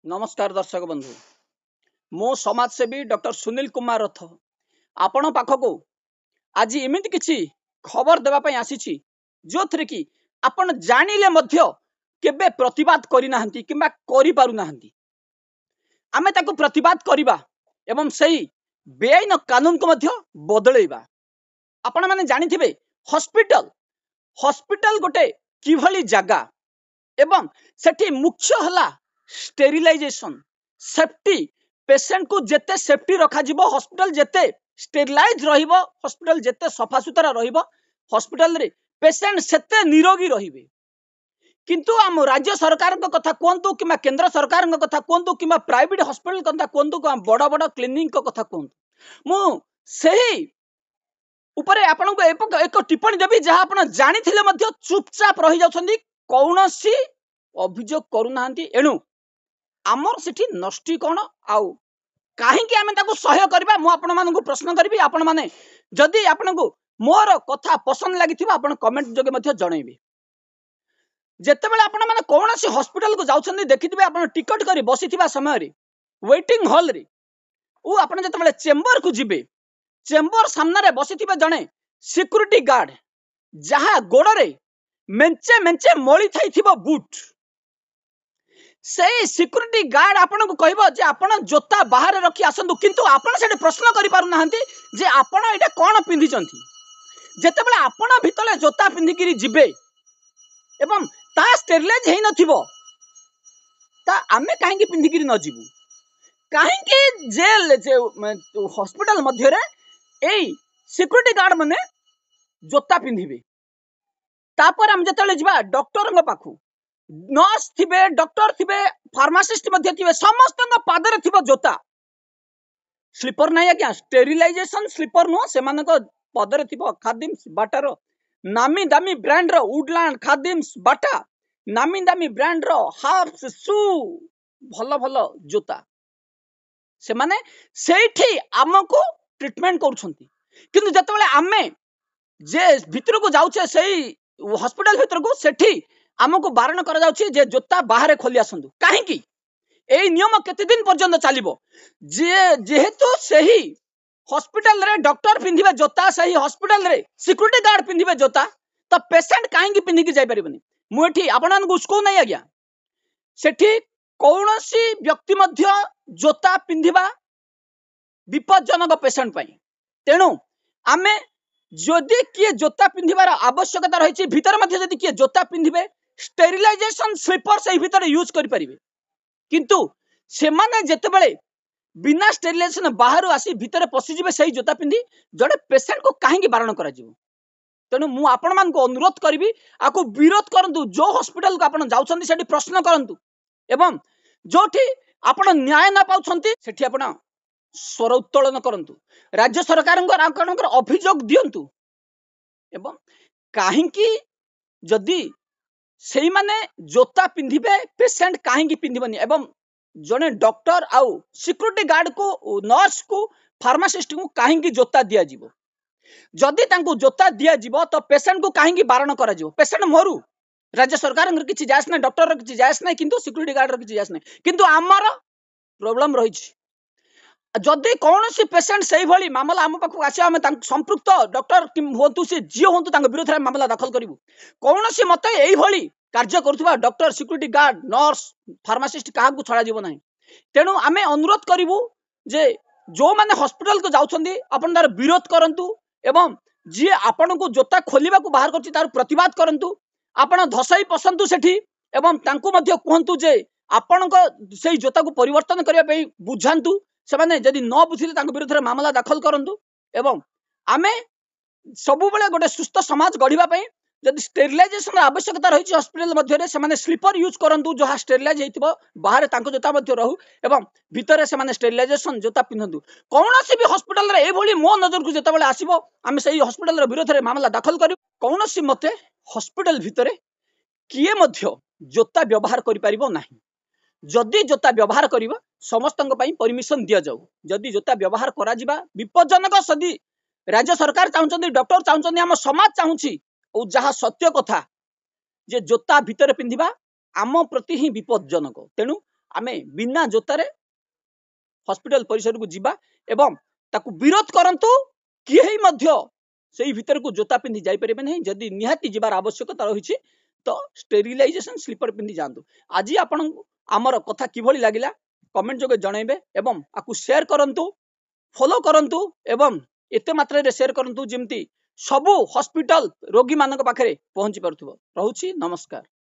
नमस्कार दर्शक बंधु मो समाजसेवी डॉक्टर सुनील कुमार रथ आपण पाखक आज एमती किसी खबर देवाई आसी जो थे कि आपण जानिले मध्य केबे प्रतिवाद करना कि आमे ताकू प्रतिवाद करवा एवं सही बेआईन कानून को मध्य बदलैबा। आपण माने जानिथिबे हॉस्पिटल हॉस्पिटल गोटे किभली जगह एवं सेठी मुख्य हला स्टेरिलाइजेशन सेफ्टी पेशेंट को जेते सेफ्टी रखा जिवो हॉस्पिटल जेते स्टेरिलाइज रहिबो हॉस्पिटल जेते सफा सुतरा रहिबो हॉस्पिटल रे पेशेंट सेते निरोगी रहिबे। किंतु आम राज्य सरकार कथा कहतु कि केंद्र सरकार कथा कहतु कि प्राइवेट हॉस्पिटल कथा कहतु बड़ बड़ क्लिनिक कथा कहतु मु सही उपरे आपन को एक टिप्पणी देवी जहाँ आप जानी चुपचाप रही जाउछंदी कौनसी अभियोग करूना एणु आमर सेठी नष्टी कौन आउ कहीं आम सह्य करवा मु आपण मानू प्रश्न करी आपण मैंने जदि आपण को मोर कथा पसंद लगी आप कमेंट जोगे जनइबे। जितेबाला आपण मैंने कौन सी हॉस्पिटल को जाउछंदी देखिथिबे आपण टिकट करी बसिथिबा समय रे वेटिंग हॉल रे ओ आपण जतेबाला चेंबर को जिबे चेंबर सामने बसिथिबे जणे सिक्यूरिटी गार्ड जहाँ गोड़ रे मेंचे मेंचे मली थाइथिबो बूट से सिक्यूरिटी गार्ड आपन को कहबो जे आपन जोता बाहर रखी आसंतु किंतु आपन सेठी प्रश्न करि पारु नाहंती जे आपन एटा कोन पिंधि चंती जेतेबेला आपन भितले जोता पिंधि किरि जिबे एवं ता स्टेरिलाइज हेइ नथिबो ता आमे काहे कि पिंधि किरि न जिबु काहे कि जेल जे हॉस्पिटल मध्य रे एई सिक्यूरिटी गार्ड माने जोता पिंधिबे तापर हम जेतेबेले जिबा डॉक्टर ग पाखु नर्स थिबे डॉक्टर थिबे फार्मासिस्ट मध्य थिबे समस्त पादरे थिबो जोता स्लीपर नहीं आज्ञा स्टेरिलाइजेशन स्लीपर नुह से पदरे थिबो खादिम्स बाटार नामी दामी ब्रांड रो वुडलैंड खादिम्स बाटा नामी दामी ब्रांड रो हाफ्स शू भल भल जोता से माने सेठी आमको ट्रीटमेंट करूछंती किंतु जतबेले आमे जे भितर को जाउछे सेही हॉस्पिटल भितर को सेठी आमको बारण करा जाउछि जे जोता बाहर खोली आसंतु काहे कि एई नियम केते दिन पर्यंत चलिबो जे जेहेतु सही हॉस्पिटल रे डॉक्टर पिंधिबे जोता सही हॉस्पिटल रे सिक्यूरिटी गार्ड पिंधिबे जोता तो पेशेंट काहे कि पिंधि कि जाई परिबनी मु एठी आपन को उसको नहीं आज्ञा सेठी कौनसी व्यक्ति मध्य जोता पिंधिबा विपज्जनक पेशेंट पई तेणु आमे जदि किए जोता पिंधिबार आवश्यकता रही भीतर मध्य जदि किए जोता पिंधिबे स्टेरिलाइजेशन स्लीपर से भीतर यूज करि परिबे किंतु से माने जेतेबेले बिना स्टेरिलाइजेशन बाहर आसी भीतर पसिजिबे सही जोता पिंधि जड़े पेशेंट को काहे बारण करा जिवो तेणु मु आपण मान को अनुरोध करी आको विरोध करंतु जो हॉस्पिटल को आपण जाउछंती सेठी प्रश्न करंतु एवं जोठी आपण न्याय ना पाउछंती सेठी आपण स्वर उत्तोलन करंतु राज्य सरकार अभियोग दियंतु एवं काहे जदि सेही माने जोता पिंधिबे पेशेंट काहे पिंधिबनी एवं जने डॉक्टर आउ सिक्यूरिटी गार्ड को नर्स को फार्मासिस्ट को काहे जोता दिया जिवो जदि तांको जोता दिया जिवो तो पेशेंट को काहे बारण करा जिवो पेशेंट मरु राज्य सरकार किछि जायस नै डॉक्टर रो किछि जायस नै किंतु सिक्यूरिटी गार्ड रो किछि जायस नै किंतु आमर प्रॉब्लम रही जदि कौन सी पेशेंट सही भली मामला आम पाखक आस संपृक्त डॉक्टर हूँ सी जी हूँ विरोध में मामला दाखल करूँ कौन सी मत यही कार्य करुवा doctor security guard nurse pharmacist क्या छड़ा जीव ना तेणु आम अनुरोध करूँ जे जो मैंने हॉस्पिटल को जाउछंदी अपन तार विरोध करंतु एवं जी आपण को जोता खोलिबा को बाहर करछि तार प्रतिवाद करंतु आपण धसई पसंतु सेठी एवं तांको मध्य कहंतु जे आपण को सेही जोता को परिवर्तन करिया पई बुझांतु से जदि न बुझिले विरोध में मामला दाखल करंतु एवं आमे सबु बेले गोटे सुस्थ समाज गढ़िबा पई जदि स्टेरिलाइजेशन आवश्यकता रही हॉस्पिटल मध्य से स्लीपर यूज करंतु जहाँ स्टेरिलाइज होइतिबो बाहर तांको जोता मध्य रहू एवं भितर से स्टेरिलाइजेशन जोता पिंधंतु कौन सी भी हॉस्पिटल रे एभली मो नजर को जेतेबेले आसीबो आमे सही हॉस्पिटल रे विरोध में मामला दाखल करू कौन सी मते हॉस्पिटल भितर किए मध्य जोता व्यवहार करि परिबो नाही जदि जोता व्यवहार करिबो समस्त परमिशन दिया जाऊ जदि जोता व्यवहार करा जिबा विपज्जनक सदी राज्य सरकार चाहते डॉक्टर चाहते आम समाज चाहूँगी और जहाँ सत्य कथा जे जोता भितर पिंधिबा आम प्रति ही विपज्जनक तेणु आमे बिना जोतारे हॉस्पिटल परिसर को जीवा एवं ताकू विरोध करंतु किए मध्य सेही भीतर को जोता पिंधि जाई परिबे नहीं जदि निहाती जीवार आवश्यकता रही तो स्टेरिलाइजेशन स्लीपर पिंधि जातु। आज आपण आमर कथा किभली लागिला कमेंट जोगे जनइबे एवं आकु शेयर करंतु फॉलो करंतु एवं एते मात्रा रे शेयर करंतु जेमती सबु हॉस्पिटल रोगी मानक पाखरे पहुंची परथुबो। रहूची नमस्कार।